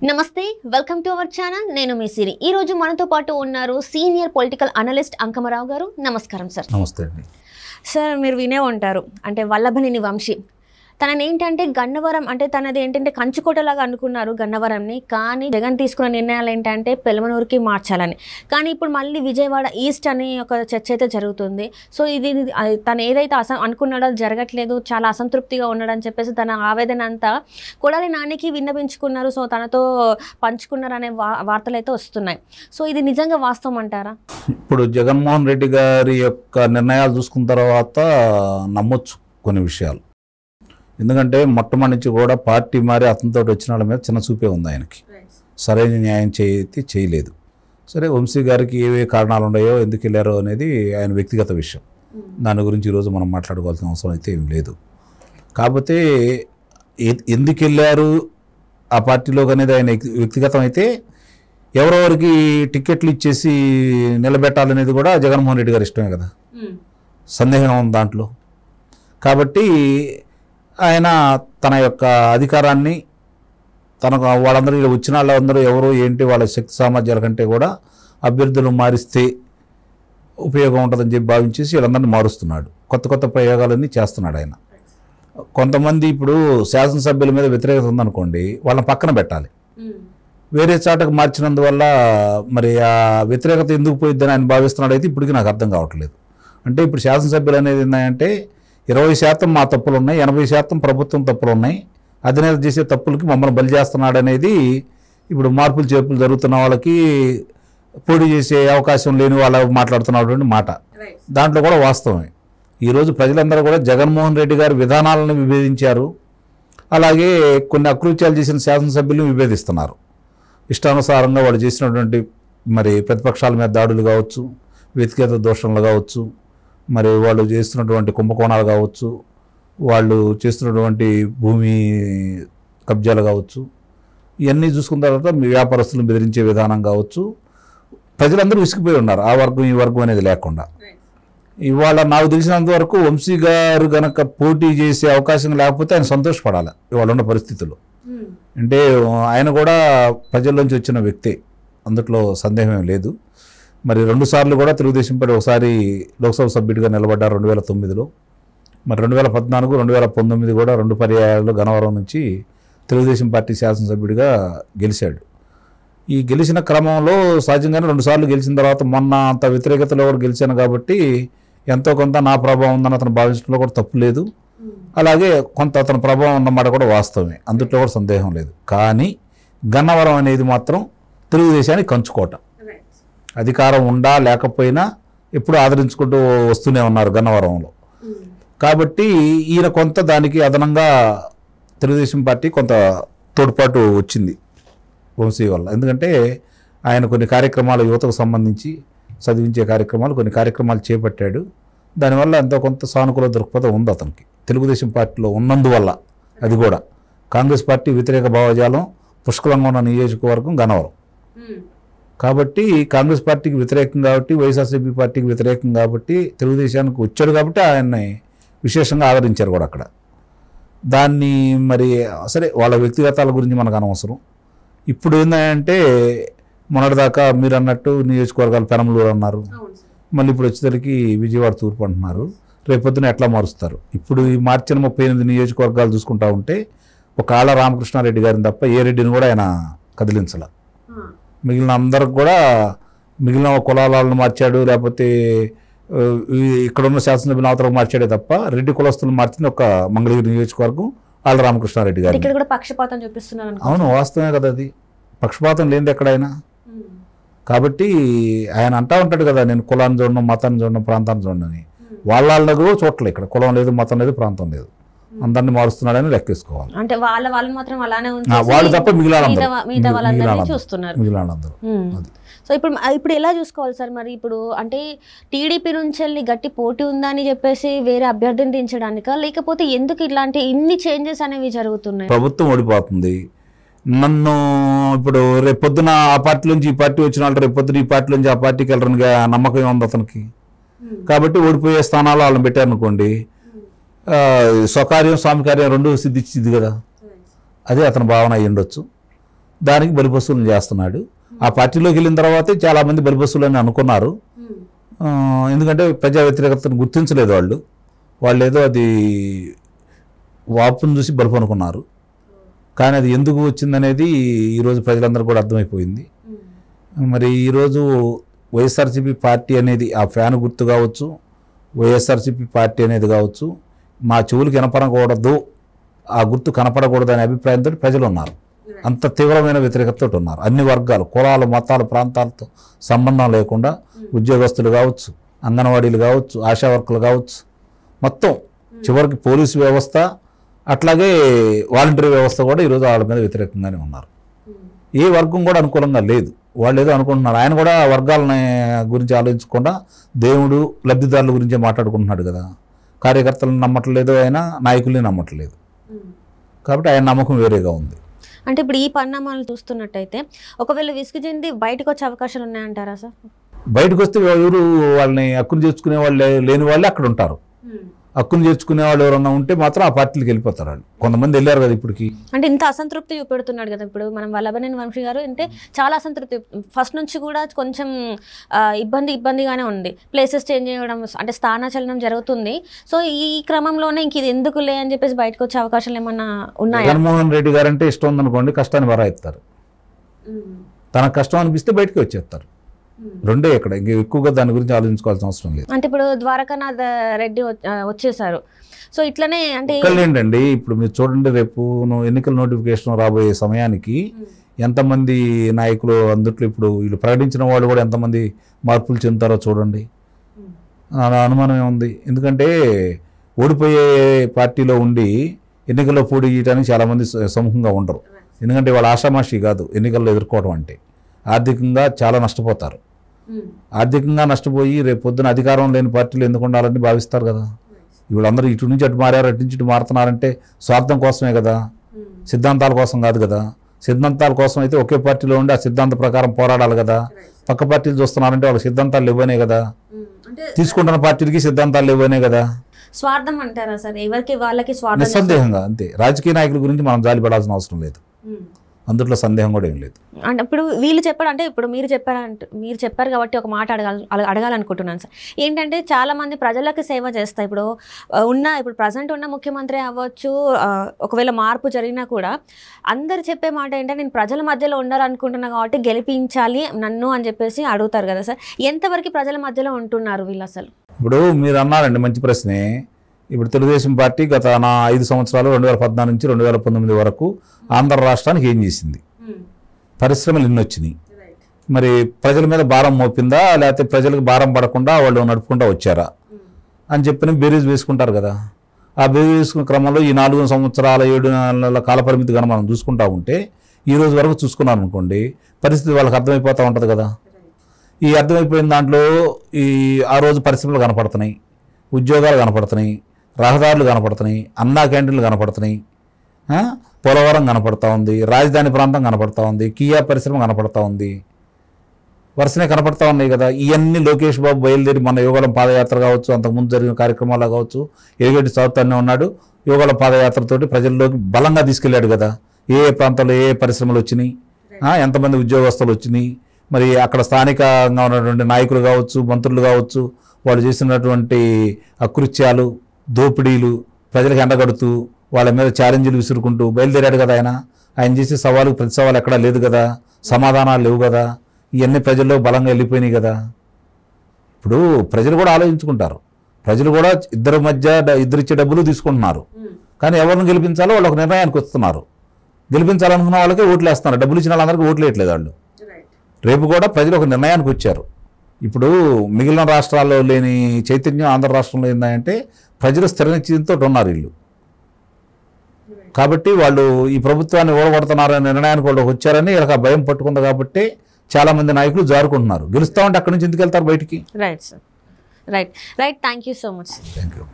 నమస్తే welcome to our channel నేను మీ సిరి ఈ రోజు మనతో పాటు ఉన్నారు సీనియర్ పొలిటికల్ అనలిస్ట్ అంకమరావు గారు నమస్కారం సార్ నమస్తే అండి సార్ మీరు వినే ఉంటారు అంటే వల్లభనేని వంశీ తనని ఏంటంటే గన్నవరం అంటే తనది ఏంటంటే కంచుకోటలాగా అనుకున్నారు గన్నవరంని కానీ జగన్ తీసుకున్న నిర్ణయాలు ఏంటంటే పెలమనూరుకి మార్చాలని కానీ ఇప్పుడు మళ్ళీ విజయవాడ ఈస్ట్ అనే ఒక చర్చ అయితే జరుగుతుంది సో ఇది తను ఏదైతే అనుకున్నాడో అది జరగట్లేదు చాలా అసంతృప్తిగా ఉన్నాడని చెప్పేసి తన ఆవేదన అంతా కొడాలి నానికి విన్నపించుకున్నారు సో తనతో పంచుకున్నారు అనే వార్తలు అయితే వస్తున్నాయి సో ఇది నిజంగా వాస్తవం అంటారా ఇప్పుడు జగన్మోహన్ రెడ్డి గారి యొక్క నిర్ణయాలు చూసుకున్న తర్వాత నమ్మొచ్చు కొన్ని విషయాలు ఎందుకంటే మొట్టమొదటి నుంచి కూడా పార్టీ మారి అతనితో వచ్చిన వాళ్ళ మీద చిన్న చూపే ఉంది ఆయనకి సరైన న్యాయం చేయలేదు సరే వంశీ గారికి ఏవే కారణాలు ఉన్నాయో ఎందుకు వెళ్ళారో అనేది ఆయన వ్యక్తిగత విషయం దాని గురించి ఈరోజు మనం మాట్లాడుకోవాల్సిన అవసరం అయితే ఏం లేదు కాకపోతే ఎందుకు వెళ్ళారు ఆ పార్టీలోకి అనేది ఆయన వ్యక్తిగతం అయితే ఎవరెవరికి టికెట్లు ఇచ్చేసి నిలబెట్టాలనేది కూడా జగన్మోహన్ రెడ్డి గారి ఇష్టమే కదా సందేహం ఉంది దాంట్లో కాబట్టి ఆయన తన యొక్క అధికారాన్ని తనకు వాళ్ళందరూ వచ్చిన వాళ్ళందరూ ఎవరు ఏంటి వాళ్ళ శక్తి సామర్థ్యాల కంటే కూడా అభ్యర్థులు మారిస్తే ఉపయోగం ఉంటుందని చెప్పి భావించేసి వీళ్ళందరినీ మారుస్తున్నాడు కొత్త కొత్త ప్రయోగాలన్నీ చేస్తున్నాడు ఆయన కొంతమంది ఇప్పుడు శాసనసభ్యుల మీద వ్యతిరేకత ఉందనుకోండి వాళ్ళని పక్కన పెట్టాలి వేరే చాటకు మార్చినందువల్ల మరి ఆ వ్యతిరేకత ఎందుకు పోయిద్దని ఆయన భావిస్తున్నాడు అయితే ఇప్పటికీ నాకు అర్థం కావట్లేదు అంటే ఇప్పుడు శాసనసభ్యులు అనేది ఏంటంటే 20% మా తప్పులు ఉన్నాయి 80% ప్రభుత్వం తప్పులు ఉన్నాయి అధినేత చేసే తప్పులకి మమ్మల్ని బలి చేస్తున్నాడు అనేది ఇప్పుడు మార్పులు చేర్పులు జరుగుతున్న వాళ్ళకి పోటీ చేసే అవకాశం లేని వాళ్ళ మాట్లాడుతున్నటువంటి మాట దాంట్లో కూడా వాస్తవమే ఈరోజు ప్రజలందరూ కూడా జగన్మోహన్ రెడ్డి గారి విధానాలను విభేదించారు అలాగే కొన్ని అకృత్యాలు చేసిన శాసనసభ్యులను విభేదిస్తున్నారు ఇష్టానుసారంగా వాళ్ళు చేసినటువంటి మరి ప్రతిపక్షాల మీద దాడులు కావచ్చు వ్యక్తిగత దోషణలు కావచ్చు మరి వాళ్ళు చేస్తున్నటువంటి కుంభకోణాలు కావచ్చు వాళ్ళు చేస్తున్నటువంటి భూమి కబ్జాలు కావచ్చు ఇవన్నీ చూసుకున్న తర్వాత వ్యాపారస్తులను బెదిరించే విధానం కావచ్చు ప్రజలందరూ విసిగిపోయి ఉన్నారు ఆ వర్గం ఈ వర్గం అనేది లేకుండా ఇవాళ నాకు తెలిసినంత వరకు వంశీ గారు గనక పోటీ చేసే అవకాశం లేకపోతే ఆయన సంతోషపడాలి ఇవాళ ఉన్న పరిస్థితుల్లో అంటే ఆయన కూడా ప్రజల్లోంచి వచ్చిన వ్యక్తే అందుట్లో సందేహం లేదు మరి 2 సార్లు కూడా తెలుగుదేశం పార్టీ ఒకసారి లోక్సభ సభ్యుడిగా నిలబడ్డారు 2009లో మరి 2014 2019 కూడా 2 పర్యాయాలు గన్నవరం నుంచి తెలుగుదేశం పార్టీ శాసనసభ్యుడిగా గెలిచాడు ఈ గెలిచిన క్రమంలో సహజంగానే 2 సార్లు గెలిచిన తర్వాత మొన్న అంత వ్యతిరేకతలో కూడా గెలిచాను కాబట్టి ఎంతో కొంత నా ప్రభావం ఉందని అతను భావించడంలో కూడా తప్పు లేదు అలాగే కొంత అతని ప్రభావం ఉన్నమాట కూడా వాస్తవమే అందుట్లో కూడా సందేహం లేదు కానీ గన్నవరం అనేది మాత్రం తెలుగుదేశానికి కంచుకోట అధికారం ఉండా లేకపోయినా ఎప్పుడు ఆదరించుకుంటూ వస్తూనే ఉన్నారు గన్నవరంలో కాబట్టి ఈయన కొంత దానికి అదనంగా తెలుగుదేశం పార్టీ కొంత తోడ్పాటు వచ్చింది వంశీ వల్ల ఎందుకంటే ఆయన కొన్ని కార్యక్రమాలు యువతకు సంబంధించి చదివించే కార్యక్రమాలు కొన్ని కార్యక్రమాలు చేపట్టాడు దానివల్ల ఎంతో కొంత సానుకూల దృక్పథం ఉంది అతనికి తెలుగుదేశం పార్టీలో ఉన్నందువల్ల అది కూడా కాంగ్రెస్ పార్టీ వ్యతిరేక భావజాలం పుష్కలంగా ఉన్న నియోజకవర్గం గన్నవరం కాబట్టి కాంగ్రెస్ పార్టీకి వ్యతిరేకం కాబట్టి వైఎస్ఆర్సీపీ పార్టీకి వ్యతిరేకం కాబట్టి తెలుగుదేశానికి వచ్చాడు కాబట్టి ఆయన్ని విశేషంగా ఆదరించారు కూడా అక్కడ దాన్ని మరి సరే వాళ్ళ వ్యక్తిగతాల గురించి మనకు అనవసరం ఇప్పుడు ఏంటంటే మొన్నటిదాకా మీరు అన్నట్టు నియోజకవర్గాలు పెనమలూరు అన్నారు మళ్ళీ ఇప్పుడు వచ్చేసరికి విజయవాడ తూర్పు అంటున్నారు రేపొద్దున ఎట్లా మారుస్తారు ఇప్పుడు ఈ మార్చిన 38 నియోజకవర్గాలు చూసుకుంటా ఉంటే ఒక ఆళ్ళ రామకృష్ణారెడ్డి గారిని తప్ప ఏ రెడ్డిని కూడా ఆయన కదిలించాల మిగిలిన అందరికి కూడా మిగిలిన కులాలను మార్చాడు లేకపోతే ఇక్కడున్న శాసనసభ్యుల అవతలకు మార్చాడే తప్ప రెడ్డి కులస్తులు మార్చింది ఒక మంగళగిరి నియోజకవర్గం ఆళ్ళ రామకృష్ణారెడ్డి గారు పక్షపాతం చూపిస్తున్నారు అవును వాస్తవమే కదా అది పక్షపాతం లేనిది ఎక్కడైనా కాబట్టి ఆయన అంటా ఉంటాడు కదా నేను కులాన్ని చూడడం మతాన్ని చూడడం ప్రాంతాన్ని చూడడం వాళ్ళ కూడా చూడలేదు ఇక్కడ కులం లేదు మతం లేదు ప్రాంతం లేదు అందరినీ మారుస్తున్నాడని లెక్కేసుకోవాలి అంటే వాళ్ళని మాత్రం అలానే వాళ్ళు తప్ప చూస్తున్నారు మిగిలినందరూ సో ఇప్పుడు ఎలా చూసుకోవాలి సార్ మరి ఇప్పుడు అంటే టీడీపీ నుంచి వెళ్ళి గట్టి పోటీ ఉందని చెప్పేసి వేరే అభ్యర్థిని దించడానికా లేకపోతే ఎందుకు ఇట్లాంటి ఇన్ని చేంజెస్ అనేవి జరుగుతున్నాయి ప్రభుత్వం ఓడిపోతుంది నన్ను ఇప్పుడు రేపొద్దున ఆ పార్టీ నుంచి ఈ పార్టీ వచ్చిన వాళ్ళు రేపొద్దున ఈ పార్టీ నుంచి ఆ పార్టీకి వెళ్ళరని నమ్మకం ఉంది అతనికి కాబట్టి ఓడిపోయే స్థానాలు వాళ్ళని పెట్టారనుకోండి స్వకార్యం స్వామి కార్యం రెండు సిద్ధించింది కదా అదే అతని భావన అయ్యి ఉండొచ్చు దానికి బలిపశువులను చేస్తున్నాడు. ఆ పార్టీలోకి వెళ్ళిన తర్వాతే చాలామంది బలిపశువులని అనుకున్నారు. ఎందుకంటే ప్రజా వ్యతిరేకతను గుర్తించలేదు వాళ్ళు ఏదో అది వాపును చూసి బలుపు అనుకున్నారు. కానీ అది ఎందుకు వచ్చిందనేది ఈరోజు ప్రజలందరూ కూడా అర్థమైపోయింది. మరి ఈరోజు వైఎస్ఆర్సీపీ పార్టీ అనేది ఆ ఫ్యాన్ గుర్తు కావచ్చు, వైఎస్ఆర్సీపీ పార్టీ అనేది కావచ్చు, మా చెవులకు వినపడకూడదు, ఆ గుర్తు కనపడకూడదు అనే అభిప్రాయంతో ప్రజలు ఉన్నారు. అంత తీవ్రమైన వ్యతిరేకతతో ఉన్నారు. అన్ని వర్గాలు, కులాలు, మతాలు, ప్రాంతాలతో సంబంధం లేకుండా ఉద్యోగస్తులు కావచ్చు, అంగన్వాడీలు కావచ్చు, ఆశా వర్కర్లు కావచ్చు, మొత్తం చివరికి పోలీసు వ్యవస్థ అట్లాగే వాలంటరీ వ్యవస్థ కూడా ఈరోజు వాళ్ళ మీద వ్యతిరేకంగానే ఉన్నారు. ఏ వర్గం కూడా అనుకూలంగా లేదు. వాళ్ళు ఏదో అనుకుంటున్నారు. ఆయన కూడా వర్గాలని గురించి ఆలోచించకుండా దేవుడు లబ్ధిదారుల గురించే మాట్లాడుకుంటున్నాడు కదా. కార్యకర్తలను నమ్మట్లేదు, ఆయన నాయకుల్ని నమ్మట్లేదు. కాబట్టి ఆయన నమ్మకం వేరేగా ఉంది. అంటే ఇప్పుడు ఈ పరిణామాలు చూస్తున్నట్టయితే ఒకవేళ విసుగు చెంది బయటకు వచ్చే అవకాశాలు ఉన్నాయంటారా సార్? బయటకు వస్తే ఎవరు వాళ్ళని హక్కును చేర్చుకునే వాళ్ళు లేని వాళ్ళే అక్కడ ఉంటారు. హక్కును చేర్చుకునే వాళ్ళు ఎవరన్నా ఉంటే మాత్రం ఆ పార్టీలకు వెళ్ళిపోతారు. వాళ్ళు కొంతమంది వెళ్ళారు కదా ఇప్పటికి. అంటే ఇంత అసంతృప్తి చూపెడుతున్నాడు కదా ఇప్పుడు మనం వల్లభనేని వంశీ గారు. అంటే చాలా అసంతృప్తి ఫస్ట్ నుంచి కూడా కొంచెం ఇబ్బందిగానే ఉంది. ప్లేసెస్ చేంజ్ చేయడం, అంటే స్థానచలనం జరుగుతుంది. సో ఈ క్రమంలోనే ఇంక ఇది ఎందుకులే అని చెప్పేసి బయటకు వచ్చే అవకాశాలు ఏమన్నా ఉన్నాయా? జగన్మోహన్ రెడ్డి గారు అంటే ఇష్టం ఉందనుకోండి, కష్టాన్ని బరాయిస్తారు. తనకు కష్టం అనిపిస్తే బయటకు వచ్చేస్తారు. రెండే ఇక్కడ, ఇంక ఎక్కువగా దాని గురించి ఆలోచించుకోవాల్సిన అవసరం లేదు. అంటే ఇప్పుడు ద్వారకానాథ్ రెడ్డి వచ్చేసారు. సో ఇట్లనే అంటే ఏంటండి, ఇప్పుడు మీరు చూడండి, రేపు ఎన్నికల నోటిఫికేషన్ రాబోయే సమయానికి ఎంతమంది నాయకులు అందుట్లో ఇప్పుడు వీళ్ళు ప్రకటించిన వాళ్ళు కూడా ఎంతమంది మార్పులు చెందుతారో చూడండి. అనుమానం ఏముంది? ఎందుకంటే ఓడిపోయే పార్టీలో ఉండి ఎన్నికల్లో పోటీ చేయడానికి చాలామంది సమూహంగా ఉండరు. ఎందుకంటే వాళ్ళ ఆషామాషి కాదు ఎన్నికల్లో ఎదుర్కోవడం అంటే. ఆర్థికంగా చాలా నష్టపోతారు. ఆర్థికంగా నష్టపోయి రేపు పొద్దున అధికారం లేని పార్టీలు ఎందుకు ఉండాలని భావిస్తారు కదా. వీళ్ళందరూ ఇటు నుంచి అటు మారారు, అటు నుంచి ఇటు మారుతున్నారంటే స్వార్థం కోసమే కదా, సిద్ధాంతాల కోసం కాదు కదా. సిద్ధాంతాల కోసం అయితే ఒకే పార్టీలో ఉండి ఆ సిద్ధాంత ప్రకారం పోరాడాలి కదా. పక్క పార్టీలు చూస్తున్నారంటే వాళ్ళకి సిద్ధాంతాలు ఇవ్వనే కదా, తీసుకుంటున్న పార్టీలకి సిద్ధాంతాలు ఇవ్వనే కదా. స్వార్థం అంటారా సార్? ఎవరికి వాళ్ళకి స్వార్థం నిస్సందేహంగా అంతే. రాజకీయ నాయకుల గురించి మనం జాలి పడాల్సిన అవసరం లేదు, అందులో సందేహం కూడా ఏం లేదు. అంటే ఇప్పుడు వీళ్ళు చెప్పారు, అంటే ఇప్పుడు మీరు చెప్పారు కాబట్టి ఒక మాట అడగాలనుకుంటున్నాను సార్. ఏంటంటే చాలామంది ప్రజలకు సేవ చేస్తాయి. ఇప్పుడు ప్రజెంట్ ఉన్న ముఖ్యమంత్రి అవ్వచ్చు, ఒకవేళ మార్పు జరిగినా కూడా అందరు చెప్పే మాట ఏంటంటే నేను ప్రజల మధ్యలో ఉండాలనుకుంటున్నా కాబట్టి గెలిపించాలి నన్ను అని చెప్పేసి అడుగుతారు కదా సార్. ఎంతవరకు ప్రజల మధ్యలో ఉంటున్నారు వీళ్ళు అసలు? ఇప్పుడు మీరు అన్నారండి, మంచి ప్రశ్నే. ఇప్పుడు తెలుగుదేశం పార్టీ గత 5 సంవత్సరాలు 2014 నుంచి 2019 వరకు ఆంధ్ర రాష్ట్రానికి ఏం చేసింది? పరిశ్రమలు ఎన్ని వచ్చినాయి? మరి ప్రజల మీద భారం మోపిందా, లేకపోతే ప్రజలకు భారం పడకుండా వాళ్ళు నడుపుకుంటూ వచ్చారా అని చెప్పి బేరీజ్ వేసుకుంటారు కదా. ఆ బేరీజ్ వేసుకునే క్రమంలో ఈ 4 సంవత్సరాల 7 నెలల కాలపరిమితి కనుక మనం చూసుకుంటా ఉంటే ఈ రోజు వరకు చూసుకున్నాం అనుకోండి, పరిస్థితి వాళ్ళకి అర్థమైపోతూ ఉంటుంది కదా. ఈ అర్థమైపోయిన దాంట్లో ఆ రోజు పరిశ్రమలు కనపడుతున్నాయి, ఉద్యోగాలు కనపడుతున్నాయి, రహదారులు కనపడుతున్నాయి, అన్నా క్యాంటీన్లు కనపడుతున్నాయి, పోలవరం కనపడతా ఉంది, రాజధాని ప్రాంతం కనపడతా ఉంది, కియా పరిశ్రమ కనపడతా ఉంది, వరుసనే కనపడతా ఉన్నాయి కదా. ఇవన్నీ లోకేష్ బాబు బయలుదేరి మన యువగళం పాదయాత్ర కావచ్చు, అంతకుముందు జరిగిన కార్యక్రమాలు కావచ్చు, ఏగేటి సాగుతానే ఉన్నాడు. యువగళం పాదయాత్రతోటి ప్రజల్లోకి బలంగా తీసుకెళ్ళాడు కదా. ఏ ప్రాంతాల్లో ఏ పరిశ్రమలు వచ్చినాయి, ఎంతమంది ఉద్యోగస్తులు వచ్చినాయి, మరి అక్కడ స్థానికంగా ఉన్నటువంటి నాయకులు కావచ్చు, మంత్రులు కావచ్చు, వాళ్ళు చేసినటువంటి అకృత్యాలు, దోపిడీలు, ప్రజలకు ఎండగడుతూ వాళ్ళ మీద ఛాలెంజ్లు విసురుకుంటూ బయలుదేరాడు కదా. ఆయన చేసే సవాలు ప్రతి సవాలు ఎక్కడా లేదు కదా, సమాధానాలు లేవు కదా. ఇవన్నీ ప్రజల్లో బలంగా వెళ్ళిపోయినాయి కదా. ఇప్పుడు ప్రజలు కూడా ఆలోచించుకుంటారు. ప్రజలు కూడా ఇద్దరిచ్చే డబ్బులు తీసుకుంటున్నారు. కానీ ఎవరిని గెలిపించాలో వాళ్ళు ఒక నిర్ణయానికి వస్తున్నారు. గెలిపించాలనుకున్న వాళ్ళకే ఓట్లు వేస్తున్నారు. డబ్బులు ఇచ్చిన వాళ్ళందరికీ ఓట్లు వేయట్లేదు వాళ్ళు. రేపు కూడా ప్రజలు ఒక నిర్ణయానికి వచ్చారు. ఇప్పుడు మిగిలిన రాష్ట్రాల్లో లేని చైతన్యం ఆంధ్ర రాష్ట్రంలో ఏంటంటే ప్రజలు స్థిర నిశ్చయంతో ఉన్నారు వీళ్ళు. కాబట్టి వాళ్ళు ఈ ప్రభుత్వాన్ని ఓడగొడుతున్నారనే నిర్ణయానికి వాళ్ళు వచ్చారని ఇలా భయం పట్టుకుంది. కాబట్టి చాలామంది నాయకులు జారుకుంటున్నారు. గెలుస్తామంటే అక్కడి నుంచి ఎందుకు వెళ్తారు బయటికి? Right sir, right. Thank you so much. Thank you.